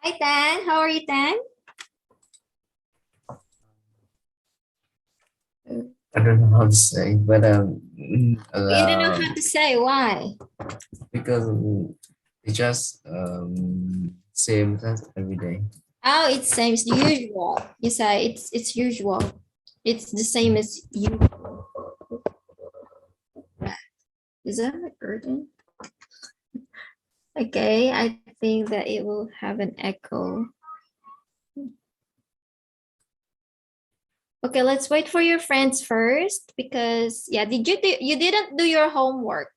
Hi, Tan. How are you, Tan? I don't know how to say, but You don't know how to say. Why? because it's just same class every day. Oh, it's same as usual. You say it's usual. It's the same as usual. Is that urgent? Okay, I think that it will have an echo. Okay, let's wait for your friends first because yeah, you didn't do your homework?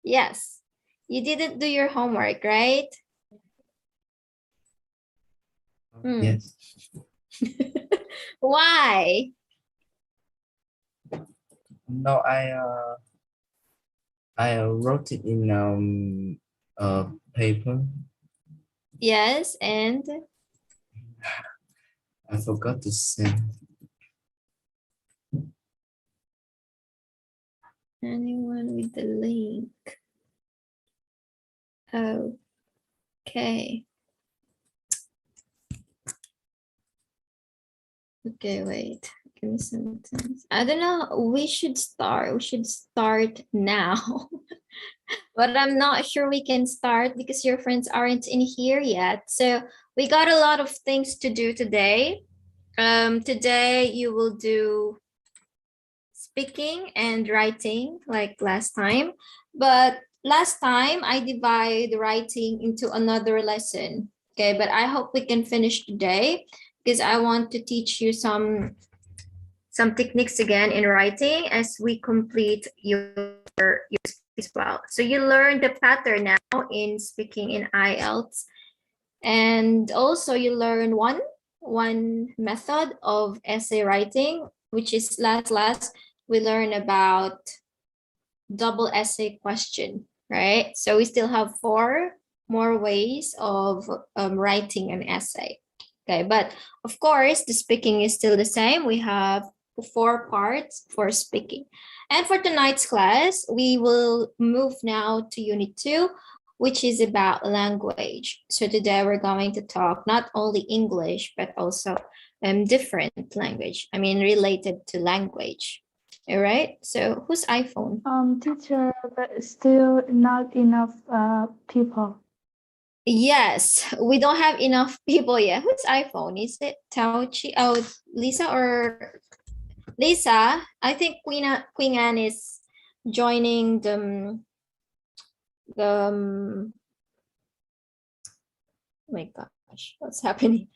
Yes. You didn't do your homework, right? Yes. Why? No, I wrote it in paper. Yes, and I forgot to send. anyone with the link. Okay. Okay, wait. Give me some time. I don't know. We should start. We should start now. But I'm not sure we can start because your friends aren't in here yet. So we got a lot of things to do today. Today you will do speaking and writing like last time. But last time I divide writing into another lesson. Okay, but I hope we can finish today because I want to teach you some techniques again in writing as we complete your as well. So you learn the pattern now in speaking in IELTS, and also you learn one method of essay writing, which is last class we learn about double essay question, right? So we still have 4 more ways of writing an essay. Okay, but of course, the speaking is still the same. We have 4 parts for speaking. And for tonight's class, we will move now to Unit 2, which is about language. So today we're going to talk not only English, but also different language. I mean, related to language. All right. So whose iPhone? Teacher, but still not enough people. Yes, we don't have enough people yet. Whose iPhone? Is it Tauchi? Oh, Lisa or Lisa? I think Queen Anne is joining the oh my gosh, what's happening?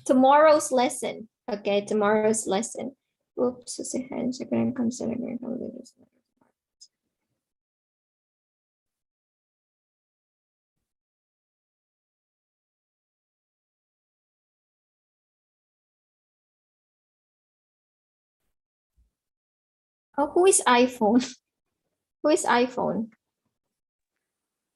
Tomorrow's lesson. Okay, tomorrow's lesson. Oops, Instagram considering. Oh, who is iPhone? Who is iPhone?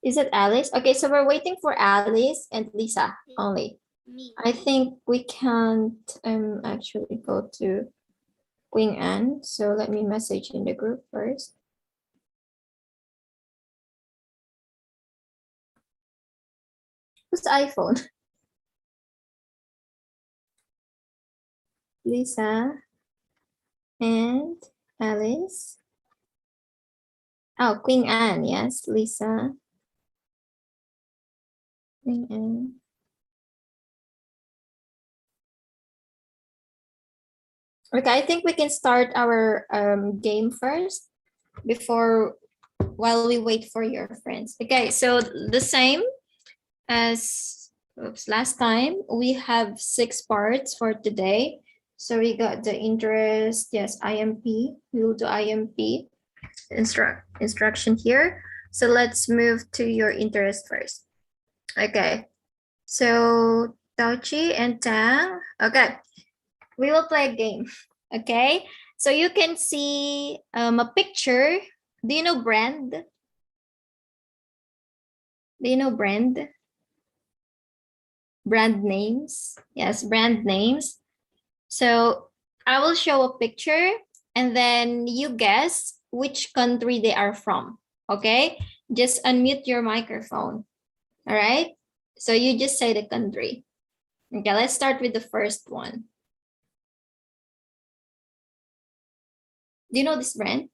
Is it Alice? Okay, so we're waiting for Alice and Lisa only. Me. I think we can't actually go to Queen Anne. So let me message in the group first. Whose iPhone? Lisa and Alice. Oh, Queen Anne, yes, Lisa. Queen Anne. Okay, I think we can start our game first before while we wait for your friends. Okay, so the same as last time, we have 6 parts for today. So we got the interest, yes, IMP. We will do IMP instruction here. So let's move to your interest first. Okay, so Tauchi and Tang. Okay, we will play a game. Okay, so you can see a picture. Do you know brand? Do you know brand? Brand names. Yes, brand names. So I will show a picture and then you guess which country they are from. Okay, just unmute your microphone. All right. So you just say the country. Okay, let's start with the first one. Do you know this brand?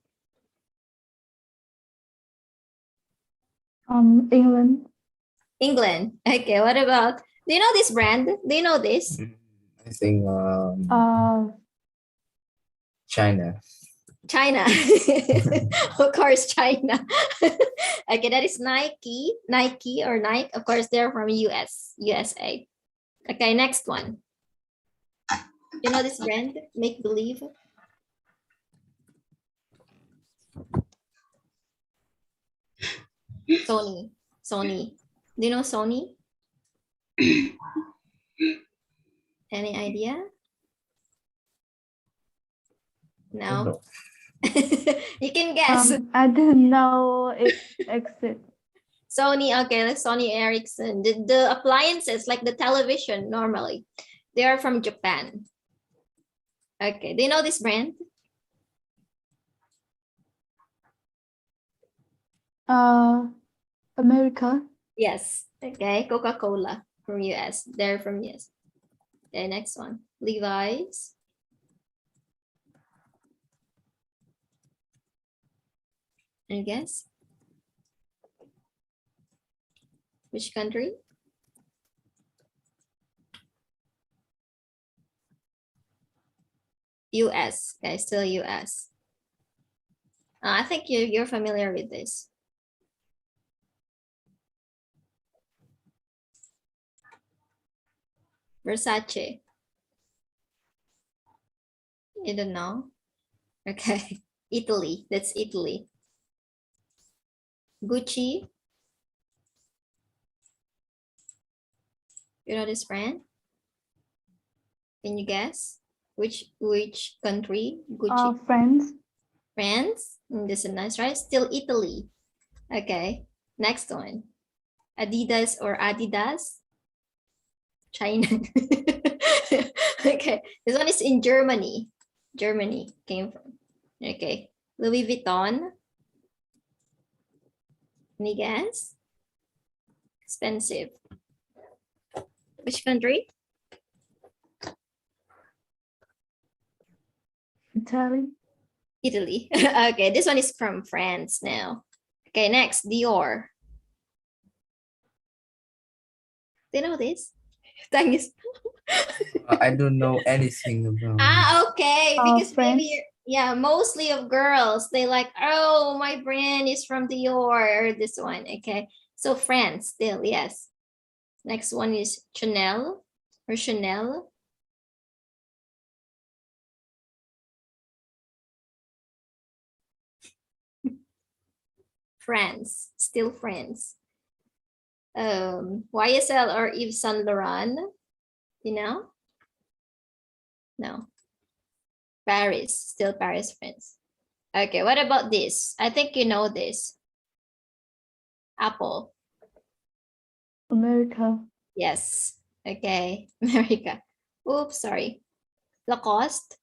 England. England. Okay, what about, do you know this brand? Do you know this? I think China. China. Of course, China. Okay, that is Nike. Nike or Nike. Of course, they're from USA. Okay, next one. You know this brand? Make Believe. Sony. Sony. Do you know Sony? Any idea? No. You can guess. I didn't know it exists. Sony, okay, like Sony Ericsson. The appliances, like the television, normally, they are from Japan. Okay, do you know this brand? America. Yes. Okay, Coca-Cola from US. They're from US. Okay, next one. Levi's. Any guess? Which country? US. Okay, still US. I think you're familiar with this. Versace. You don't know? Okay. Italy. That's Italy. Gucci. You know this brand? Can you guess? Which country? Gucci. France. France. This is nice, right? Still Italy. Okay. Next one. Adidas or Adidas. China. Okay. This one is in Germany. Germany came from. Okay. Louis Vuitton. Any guess? Expensive. Which country? Italy. Italy. Okay, this one is from France now. Okay, next, Dior. Do you know this? Thanks. I don't know anything about. Okay, because France. maybe yeah, mostly of girls, they like, oh, my brand is from Dior or this one. Okay, so France still, yes. Next one is Chanel or Chanel. France, still France. YSL or Yves Saint Laurent, you know? No. Paris, still Paris, France. Okay, what about this? I think you know this. Apple. America. Yes. Okay, America. Oops, sorry. Lacoste.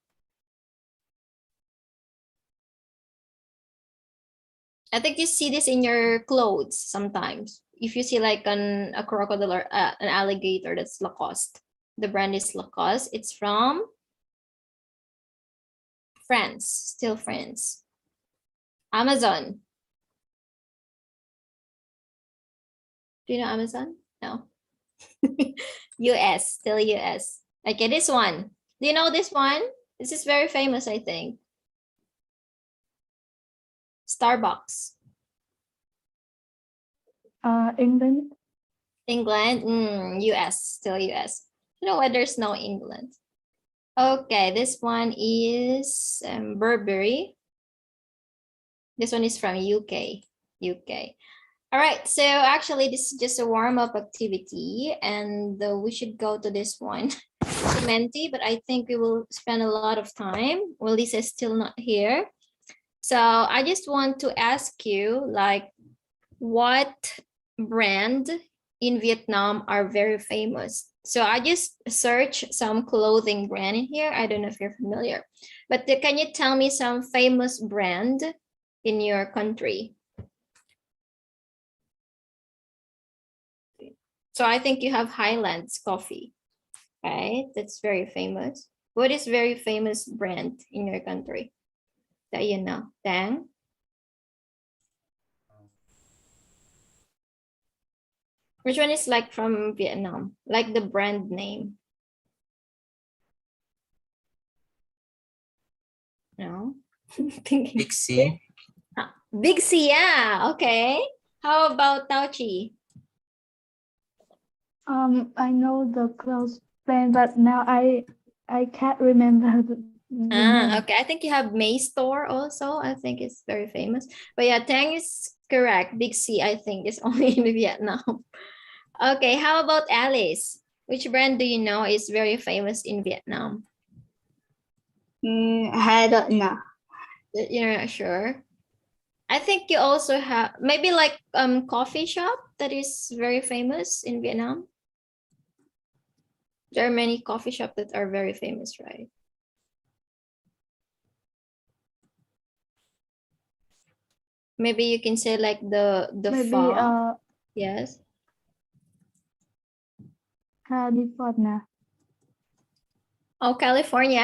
I think you see this in your clothes sometimes. If you see like a crocodile or an alligator, that's Lacoste. The brand is Lacoste. It's from France, still France. Amazon. Do you know Amazon? No. US, still US. Okay, this one. Do you know this one? This is very famous, I think. Starbucks. England. England, US, still US. You know why there's no England? Okay, this one is Burberry. This one is from UK. All right, so actually this is just a warm-up activity and we should go to this one, Menti, but I think we will spend a lot of time. Well, Lisa is still not here. So I just want to ask you, like, what brand in Vietnam are very famous? So I just searched some clothing brand in here. I don't know if you're familiar, but can you tell me some famous brand in your country? So I think you have Highlands coffee, right? That's very famous. What is very famous brand in your country that you know? Dang. Which one is like from Vietnam? Like the brand name? No? Thinking. Big C. Big C, yeah. Okay. How about Tao Chi? I know the close friend, but now I can't remember the name. Okay. I think you have May Store also. I think it's very famous. But yeah, Tang is correct. Big C, I think, is only in Vietnam. Okay. How about Alice? Which brand do you know is very famous in Vietnam? I don't know. You're not sure? I think you also have maybe like coffee shop that is very famous in Vietnam. There are many coffee shops that are very famous, right? Maybe you can say like the Maybe pho. Yes. California. Oh, California.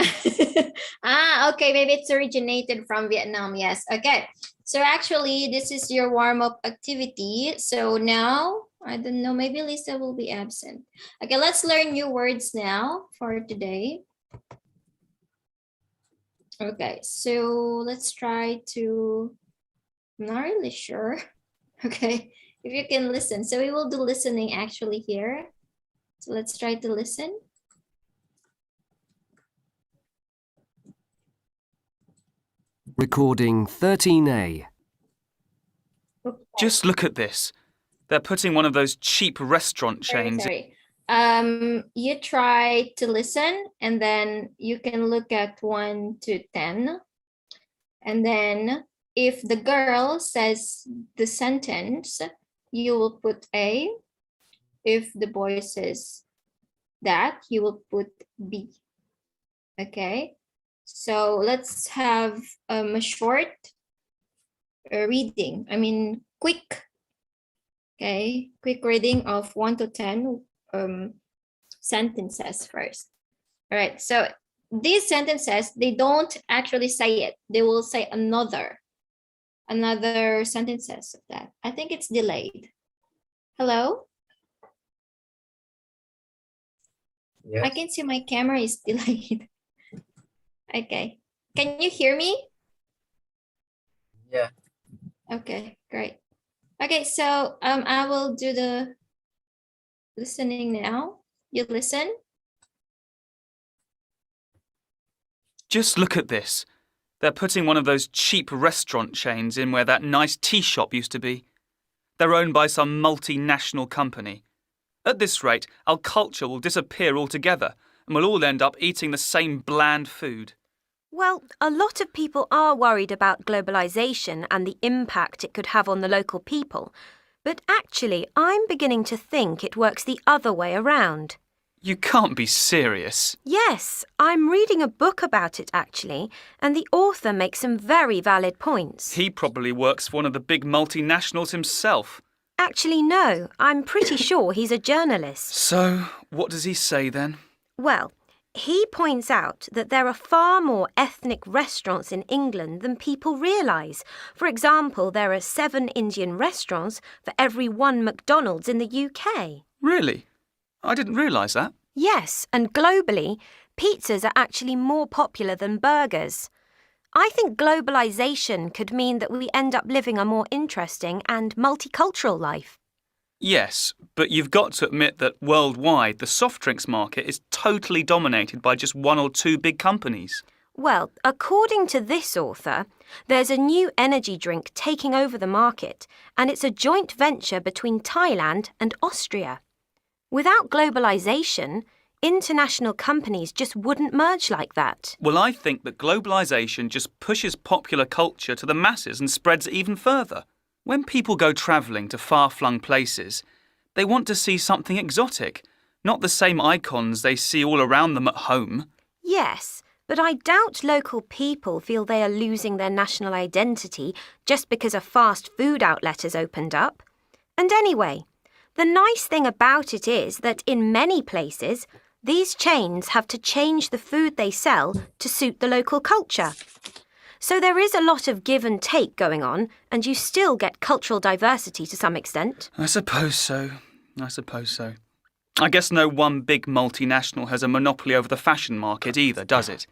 Okay, maybe it's originated from Vietnam. Yes. Okay. So actually, this is your warm-up activity. So now, I don't know, maybe Lisa will be absent. Okay, let's learn new words now for today. Okay, so let's try to, I'm not really sure. Okay, if you can listen. So we will do listening actually here. So let's try to listen. Recording 13A. Just look at this. They're putting one of those cheap restaurant chains. Sorry. You try to listen and then you can look at 1 to 10. And then if the girl says the sentence, you will put A. If the boy says that, you will put B. Okay. So let's have a short reading. I mean, quick. Okay, quick reading of 1 to 10 sentences first. All right, so these sentences, they don't actually say it. They will say another sentences of that. I think it's delayed. Hello? Yes. I can see my camera is delayed. Okay, can you hear me? Yeah. Okay, great. Okay, so I will do the listening now. You listen. Just look at this. They're putting one of those cheap restaurant chains in where that nice tea shop used to be. They're owned by some multinational company. At this rate, our culture will disappear altogether and we'll all end up eating the same bland food. Well, a lot of people are worried about globalisation and the impact it could have on the local people. But actually, I'm beginning to think it works the other way around. You can't be serious. Yes, I'm reading a book about it actually, and the author makes some very valid points. He probably works for one of the big multinationals himself. Actually, no, I'm pretty sure he's a journalist. So, what does he say then? Well, he points out that there are far more ethnic restaurants in England than people realise. For example, there are 7 Indian restaurants for every 1 McDonald's in the UK. Really? I didn't realise that. Yes, and globally, pizzas are actually more popular than burgers. I think globalisation could mean that we end up living a more interesting and multicultural life. Yes, but you've got to admit that worldwide the soft drinks market is totally dominated by just 1 or 2 big companies. Well, according to this author, there's a new energy drink taking over the market, and it's a joint venture between Thailand and Austria. Without globalisation, international companies just wouldn't merge like that. Well, I think that globalisation just pushes popular culture to the masses and spreads it even further. When people go travelling to far-flung places, they want to see something exotic, not the same icons they see all around them at home. Yes, but I doubt local people feel they are losing their national identity just because a fast food outlet has opened up. And anyway, The nice thing about it is that in many places, these chains have to change the food they sell to suit the local culture. So there is a lot of give and take going on, and you still get cultural diversity to some extent. I suppose so. I guess no one big multinational has a monopoly over the fashion market either, does it?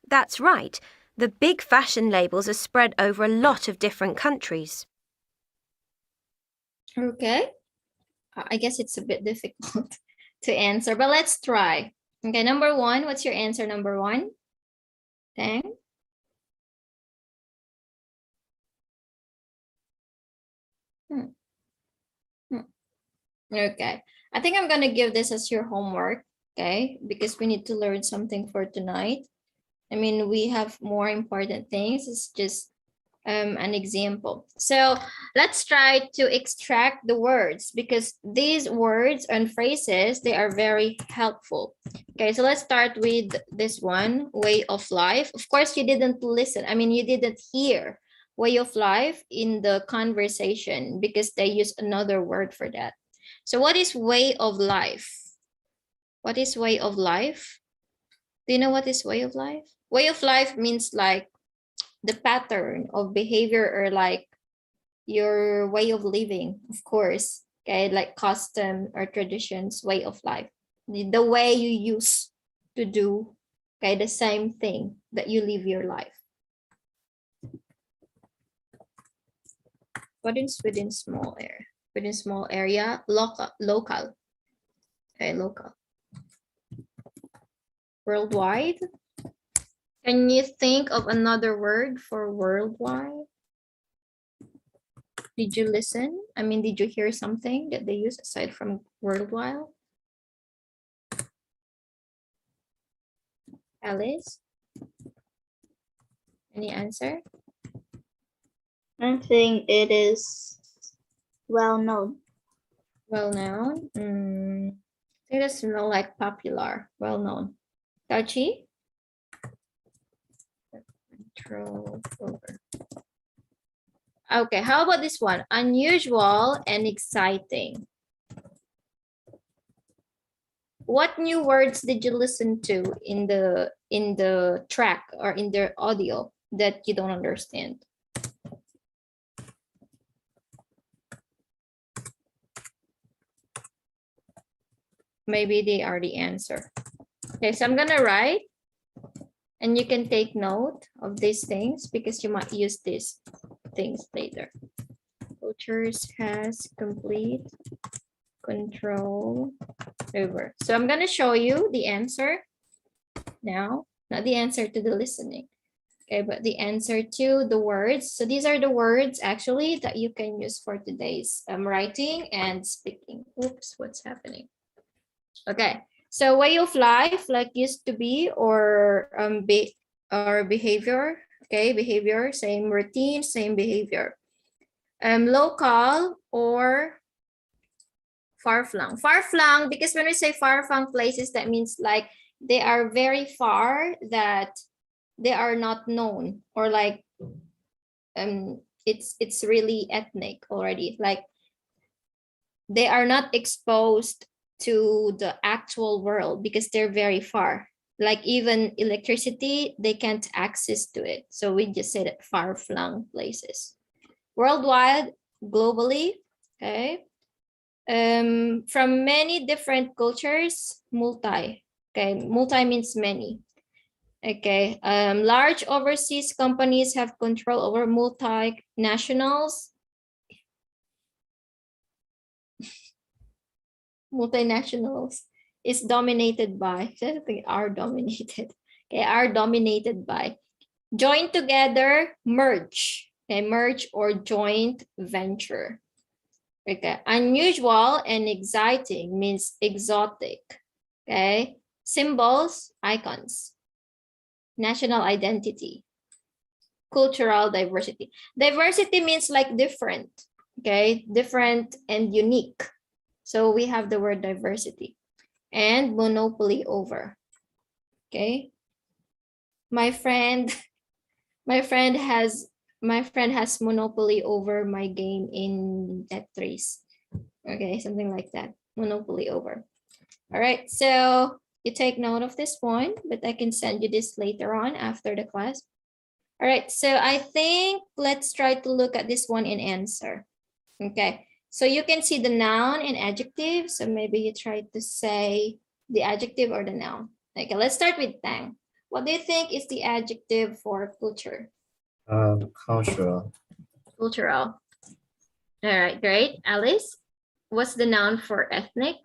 That's right. The big fashion labels are spread over a lot of different countries. Okay. I guess it's a bit difficult to answer, but let's try. Okay, number one, what's your answer, number one? Tang? Okay, I think I'm gonna give this as your homework, okay? Because we need to learn something for tonight. I mean, we have more important things. It's just an example. So let's try to extract the words because these words and phrases, they are very helpful. Okay, so let's start with this one, way of life. Of course, you didn't listen. I mean, you didn't hear way of life in the conversation because they use another word for that. So what is way of life? What is way of life? Do you know what is way of life? Way of life means like the pattern of behavior or like your way of living, of course, okay, like custom or traditions, way of life, the way you used to do, okay, the same thing that you live your life. What is within small area? Within small area, local, okay, local. Worldwide. Can you think of another word for worldwide? Did you listen? I mean, did you hear something that they use aside from worldwide? Alice? Any answer? I think it is well known. Well known. I think that's more like popular, well known. Touchy? Control over. Okay, how about this one? Unusual and exciting. What new words did you listen to in the track or in the audio that you don't understand? Maybe they are the answer. Okay, so I'm gonna write and you can take note of these things because you might use these things later. Cultures has complete control over. So I'm gonna show you the answer now, not the answer to the listening, okay, but the answer to the words. So these are the words actually that you can use for today's writing and speaking. Oops, what's happening? Okay, so way of life, like used to be, or behavior. Okay, behavior, same routine, same behavior. Local or far-flung. Far-flung, because when we say far-flung places, that means like they are very far that they are not known, or like it's really ethnic already, like they are not exposed to the actual world because they're very far. Like even electricity, they can't access to it. So we just say that far-flung places. Worldwide, globally, okay. From many different cultures, multi. Okay, multi means many. Okay, large overseas companies have control over multinationals. Multinationals is dominated by, are dominated. Okay, are dominated by. Join together, merge. Okay, merge or joint venture. Okay, unusual and exciting means exotic. Okay, symbols, icons. National identity. Cultural diversity. Diversity means like different. Okay, different and unique. So we have the word diversity. And monopoly over. Okay. My friend has monopoly over my game in Tetris. Okay, something like that. Monopoly over. All right, so you take note of this one, but I can send you this later on after the class. All right, so I think let's try to look at this one in answer. Okay, so you can see the noun and adjective. So maybe you try to say the adjective or the noun. Okay, let's start with Tang. What do you think is the adjective for culture? Cultural. Cultural. All right, great. Alice, what's the noun for ethnic?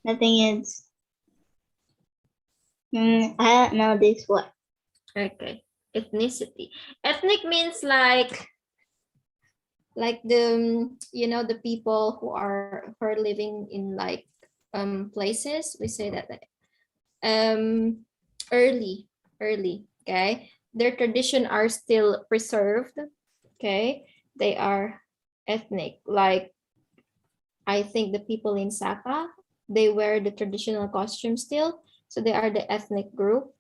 Nothing is. I don't know this one. Okay, ethnicity. Ethnic means like the the people who are living in like places. We say that early, okay, their tradition are still preserved. Okay, they are ethnic. Like I think the people in Sapa, they wear the traditional costume still, so they are the ethnic group.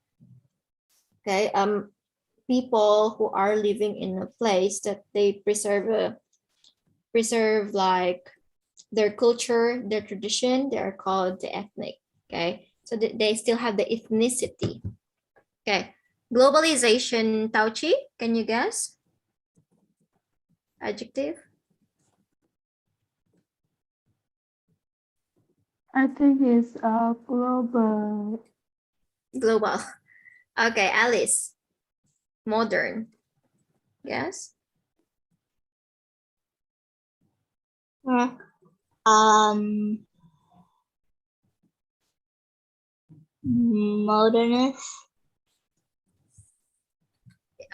Okay, people who are living in a place that they preserve like their culture, their tradition, they are called the ethnic. Okay, so they still have the ethnicity. Okay, globalization, Tauchi, can you guess? Adjective? I think it's global. Global. Okay, Alice. Modern. Yes. Modernist.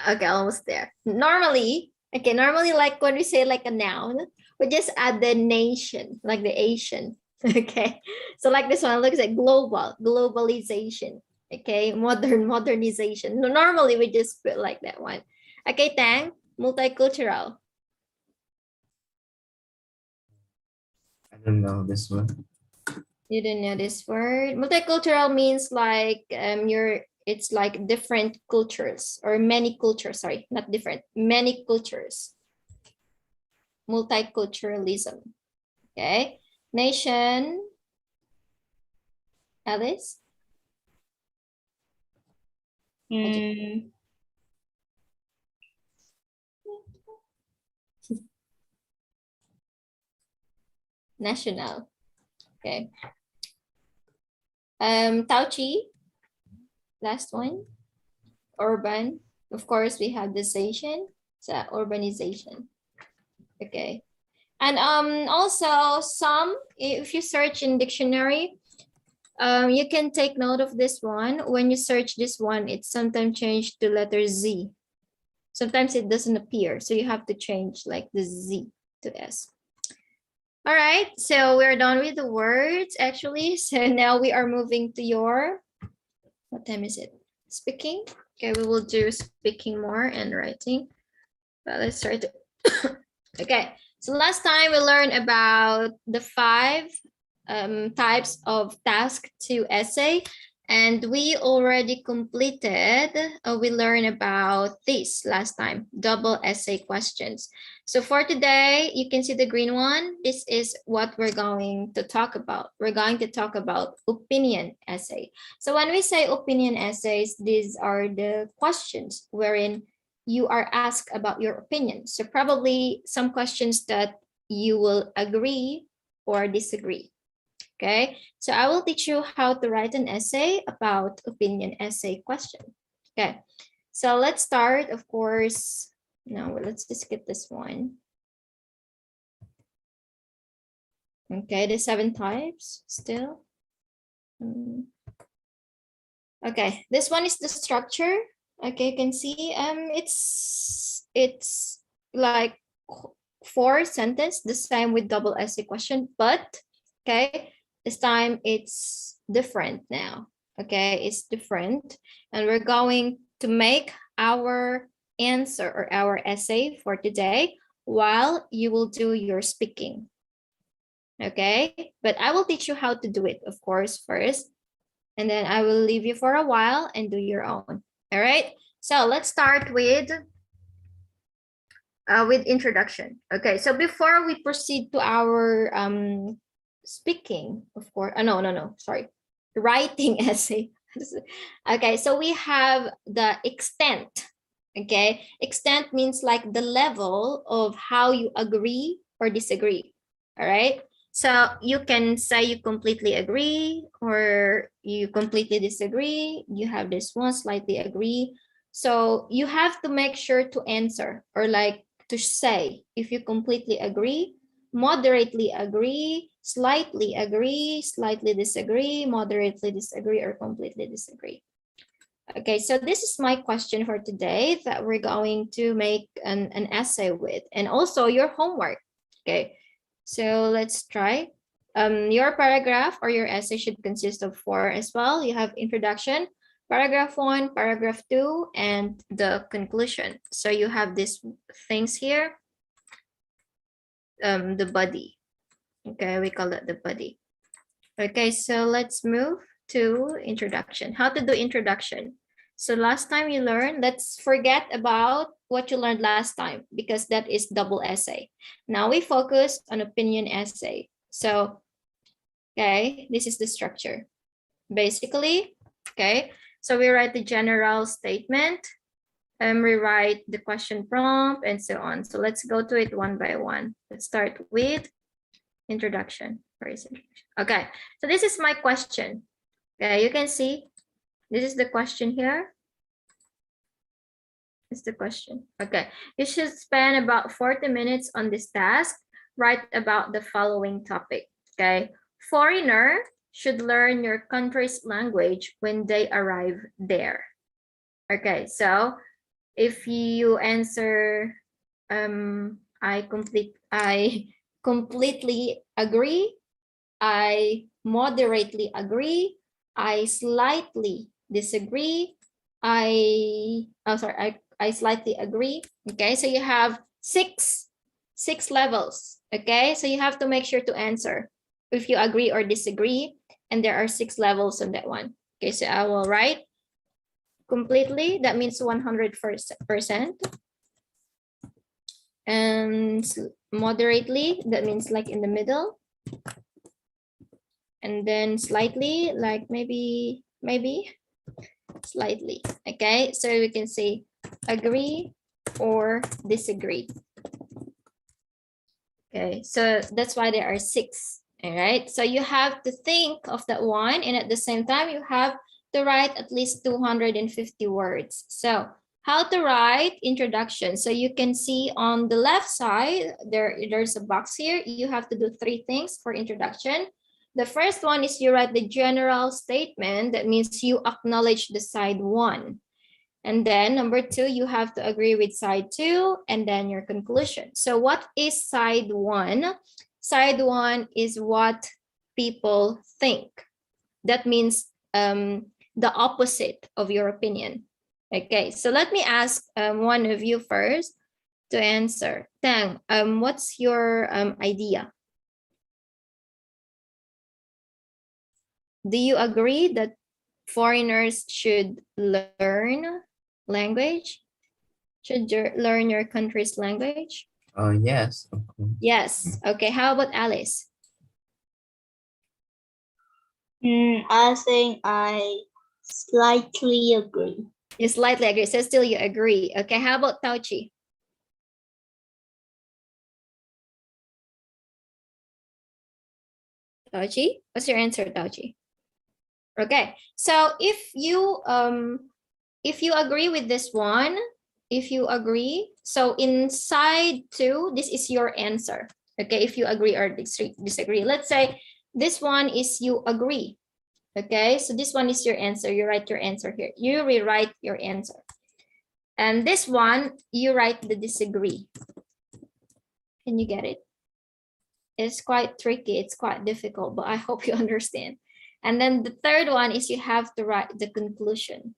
Okay, almost there. Normally, like when we say like a noun, we just add the nation, like the Asian. Okay, so like this one looks like globalization. Okay, modernization. Normally we just put like that one. Okay, Tang, multicultural. I don't know this one. You didn't know this word. Multicultural means like it's like different cultures or many cultures. Sorry, not different, many cultures. Multiculturalism. Okay. Nation. Alice. National. Okay. Tauchi. Last one. Urban. Of course, we have the Asian. So urbanization. Okay. And also some, if you search in dictionary, you can take note of this one. When you search this one, it's sometimes changed to letter Z. Sometimes it doesn't appear. So you have to change like the Z to S. All right, so we're done with the words actually. So now we are moving to your, what time is it? Speaking. Okay, we will do speaking more and writing. But let's start. Okay, so last time we learned about the 5 types of task to essay, and we already completed, we learned about this last time, double essay questions. So for today, you can see the green one. This is what we're going to talk about. We're going to talk about opinion essay. So when we say opinion essays, these are the questions wherein you are asked about your opinion. So probably some questions that you will agree or disagree. Okay, so I will teach you how to write an essay about opinion essay question. Okay, so let's start, of course. No, let's just skip this one. Okay, the 7 types still. Okay, this one is the structure. Okay, you can see it's like 4 sentences, the same with double essay question, but okay, this time it's different now. Okay, it's different, and we're going to make our answer or our essay for today while you will do your speaking. Okay, but I will teach you how to do it, of course, first, and then I will leave you for a while and do your own. All right, so let's start with with introduction. Okay, so before we proceed to our speaking, of course, no, sorry, writing essay. Okay, so we have the extent. Okay, extent means like the level of how you agree or disagree. All right, so you can say you completely agree or you completely disagree. You have this one, slightly agree. So you have to make sure to answer or like to say if you completely agree, moderately agree, slightly disagree, moderately disagree, or completely disagree. Okay, so this is my question for today that we're going to make an essay with, and also your homework. Okay, so let's try. Your paragraph or your essay should consist of 4 as well. You have introduction, paragraph 1, paragraph 2, and the conclusion. So you have these things here. The body. Okay, we call it the body. Okay, so let's move to introduction. How to do introduction. So last time you learned, let's forget about what you learned last time because that is double essay. Now we focus on opinion essay. So, okay, this is the structure. Basically, okay, so we write the general statement, and we write the question prompt and so on. So let's go to it one by one. Let's start with introduction. Where is it? Okay, so this is my question. Okay, you can see this is the question here. It's the question. Okay, you should spend about 40 minutes on this task. Write about the following topic. Okay, foreigner should learn your country's language when they arrive there. Okay, so if you answer I completely agree, I moderately agree, I slightly disagree, I slightly agree. Okay, so you have six levels. Okay, so you have to make sure to answer if you agree or disagree, and there are 6 levels on that one. Okay, so I will write completely, that means 100%, and moderately, that means like in the middle, and then slightly, like maybe slightly. Okay, so we can say agree or disagree. Okay, so that's why there are 6. All right, so you have to think of that one, and at the same time you have to write at least 250 words. So how to write introduction. So you can see on the left side, there's a box here. You have to do 3 things for introduction. The first one is you write the general statement. That means you acknowledge the side 1. And then number 2, you have to agree with side 2, and then your conclusion. So what is side 1? Side 1 is what people think. That means the opposite of your opinion. Okay, so let me ask one of you first to answer. Tang, what's your idea? Do you agree that foreigners should learn language? Should learn your country's language? Yes. Of course. Yes. Okay, how about Alice? I think I slightly agree. You slightly agree, so still you agree. Okay, how about Tauchi? Tauchi, what's your answer, Tauchi? Okay, so if you agree with this one, if you agree, so inside 2, this is your answer. Okay, if you agree or disagree. Let's say this one is you agree. Okay, so this one is your answer. You write your answer here. You rewrite your answer. And this one, you write the disagree. Can you get it? It's quite tricky. It's quite difficult, but I hope you understand. And then the third one is you have to write the conclusion.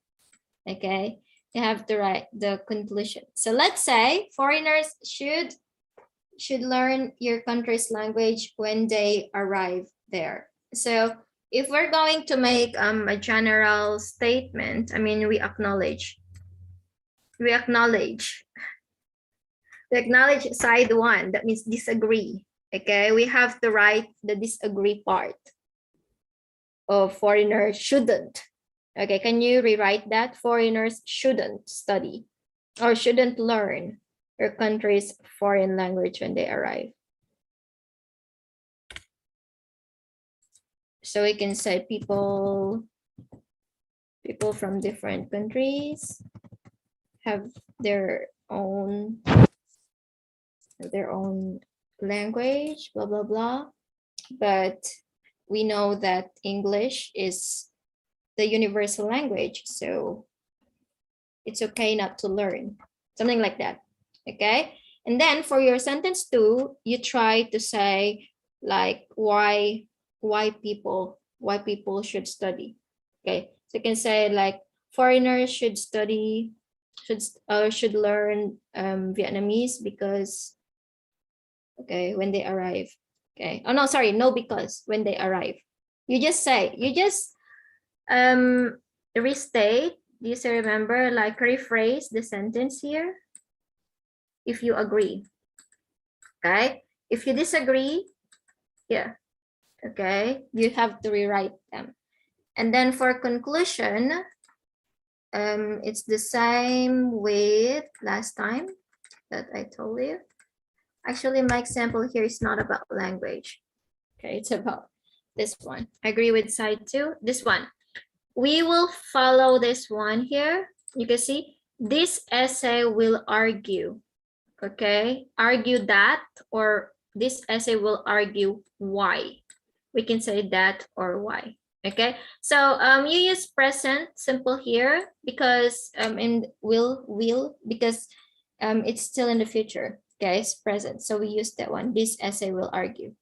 Okay, you have to write the conclusion. So let's say foreigners should learn your country's language when they arrive there. So if we're going to make a general statement, I mean, we acknowledge To acknowledge side one, that means disagree. Okay, we have to write the disagree part of foreigners shouldn't. Okay, can you rewrite that? Foreigners shouldn't study or shouldn't learn your country's foreign language when they arrive. So we can say people from different countries have their own language, blah blah blah, but we know that English is the universal language, so it's okay not to learn, something like that. Okay, and then for your sentence 2, you try to say like why people should study. Okay, so you can say like foreigners should study, should learn Vietnamese because, okay, when they arrive. Okay, oh no, sorry, no, because when they arrive, you just restate. Do you still remember, like rephrase the sentence here if you agree? Okay, if you disagree, yeah, okay, you have to rewrite them. And then for conclusion, it's the same with last time that I told you. Actually, my example here is not about language. Okay, it's about this one. I agree with side 2. This one. We will follow this one here. You can see this essay will argue. Okay, argue that, or this essay will argue why. We can say that or why. Okay, so you use present simple here because in will because it's still in the future. Okay, it's present, so we use that one. This essay will argue,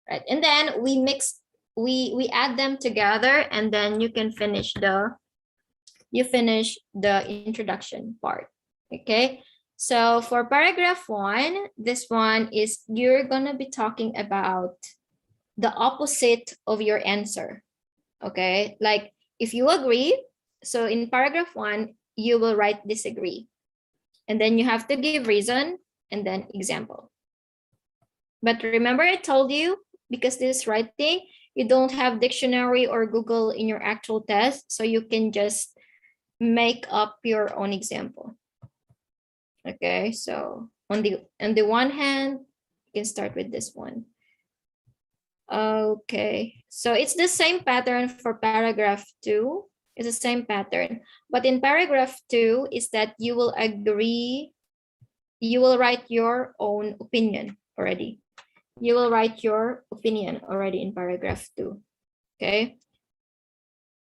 right? And then we mix, we add them together, and then you can finish the introduction part. Okay, so for paragraph 1, this one is you're gonna be talking about the opposite of your answer. Okay, like if you agree, so in paragraph 1 you will write disagree, and then you have to give reason and then example. But remember, I told you, because this is writing, you don't have dictionary or Google in your actual test, so you can just make up your own example. Okay, so on the one hand, you can start with this one. Okay, so it's the same pattern for paragraph 2. It's the same pattern, but in paragraph 2 is that you will agree, you will write your own opinion already. You will write your opinion already in paragraph 2. Okay,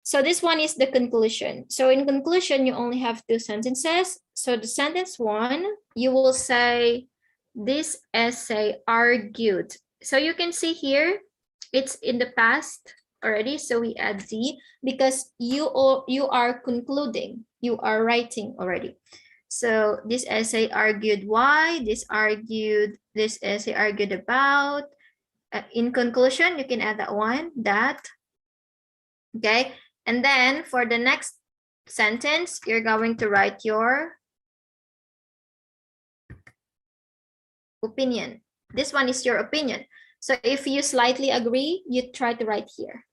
so this one is the conclusion. So in conclusion, you only have 2 sentences. So the sentence 1, you will say this essay argued. So you can see here, it's in the past already. So we add Z because you are concluding, you are writing already. So this essay argued why, this essay argued about. In conclusion, you can add that one, that. Okay, and then for the next sentence, you're going to write your opinion. This one is your opinion. So if you slightly agree, you try to write here.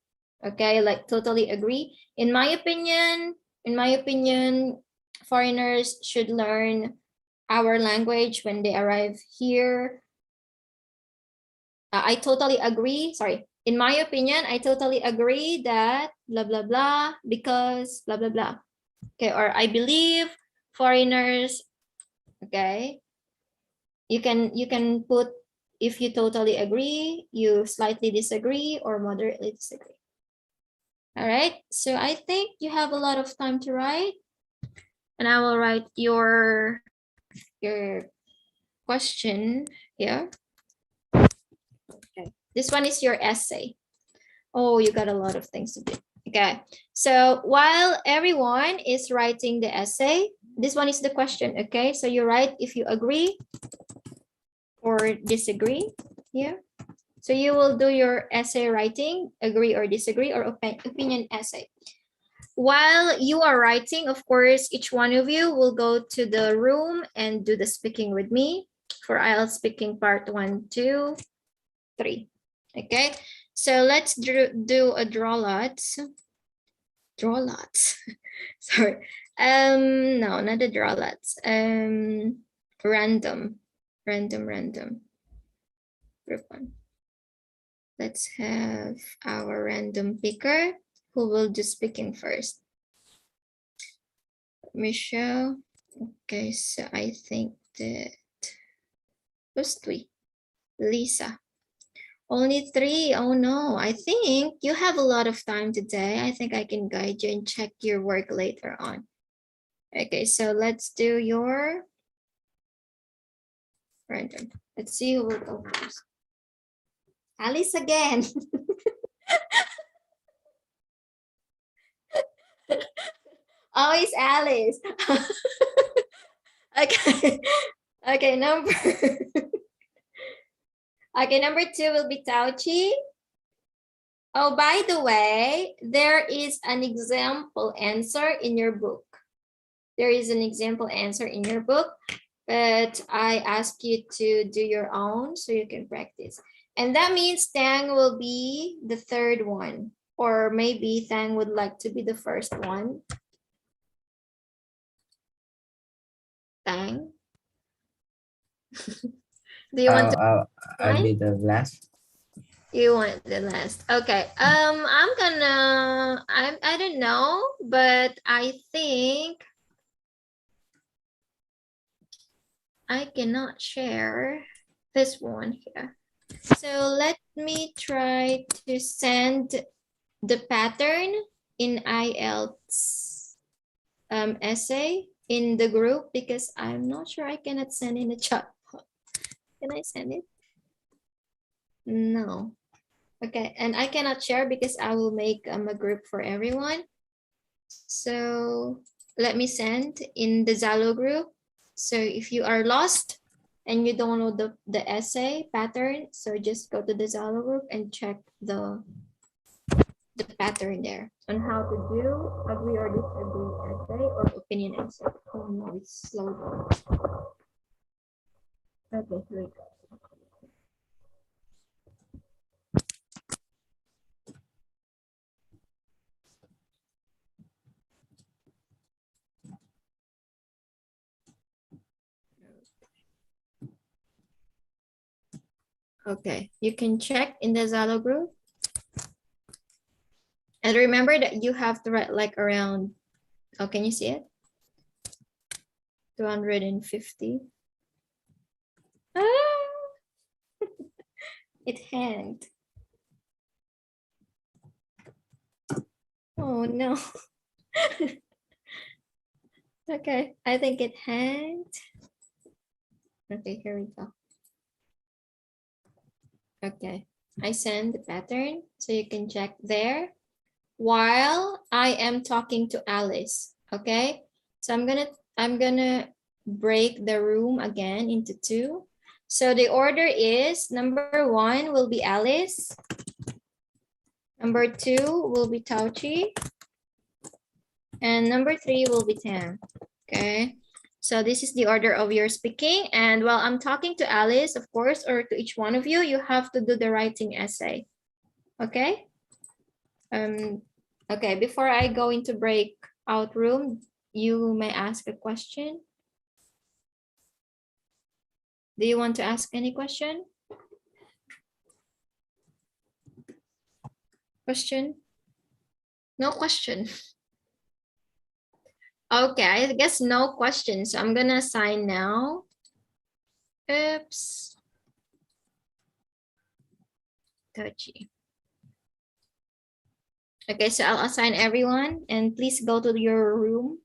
Okay, like totally agree. In my opinion, foreigners should learn our language when they arrive here. I totally agree. Sorry. In my opinion, I totally agree that blah, blah, blah, because blah, blah, blah. Okay, or I believe foreigners, okay. You can put, if you totally agree, you slightly disagree, or moderately disagree. All right, so I think you have a lot of time to write, and I will write your question here. Okay, this one is your essay. Oh, you got a lot of things to do. Okay, so while everyone is writing the essay, this one is the question. Okay, so you write if you agree or disagree here. So you will do your essay writing, agree or disagree, or opinion essay. while you are writing, of course, each one of you will go to the room and do the speaking with me for IELTS speaking part 1, 2, 3. Okay, so let's do a draw lots. Draw lots. Sorry. No, not a draw lots. Random. Group 1. Let's have our random picker who will do speaking first. Michelle. Okay, so I think that who's 3? Lisa. Only 3. Oh no, I think you have a lot of time today. I think I can guide you and check your work later on. Okay, so let's do your random. Let's see who will go first. Alice again. Always Alice. Okay. Okay, number. Okay, number 2 will be Tauchi. Oh, by the way, there is an example answer in your book. There is an example answer in your book, but I ask you to do your own so you can practice. And that means Tang will be the 3rd one, or maybe Tang would like to be the 1st one. Tang? Do you want to? I'll be the last. You want the last. Okay. I don't know, but I think I cannot share this one here. So let me try to send the pattern in IELTS essay in the group because I'm not sure I cannot send in the chat. Can I send it? No. Okay, and I cannot share because I will make a group for everyone. So let me send in the Zalo group. So if you are lost and you don't know the essay pattern, so just go to the Zalo group and check the pattern there on how to do agree or disagree essay or opinion essay. Oh no, it's slow down. Okay, here we go. Okay, you can check in the Zalo group. And remember that you have to write like around, oh, can you see it? 250. Ah, it hanged. Oh no. Okay, I think it hanged. Okay, here we go. Okay, I send the pattern so you can check there while I am talking to Alice. Okay, so I'm gonna break the room again into 2. So the order is number 1 will be Alice. Number 2 will be Tauchi. And number 3 will be Tam. Okay. So this is the order of your speaking. And while I'm talking to Alice, of course, or to each one of you, you have to do the writing essay. Okay. Okay, before I go into breakout room, you may ask a question. Do you want to ask any question? Question? No question. Okay, I guess no questions. So I'm gonna assign now. Oops. Touchy. Okay, so I'll assign everyone and please go to your room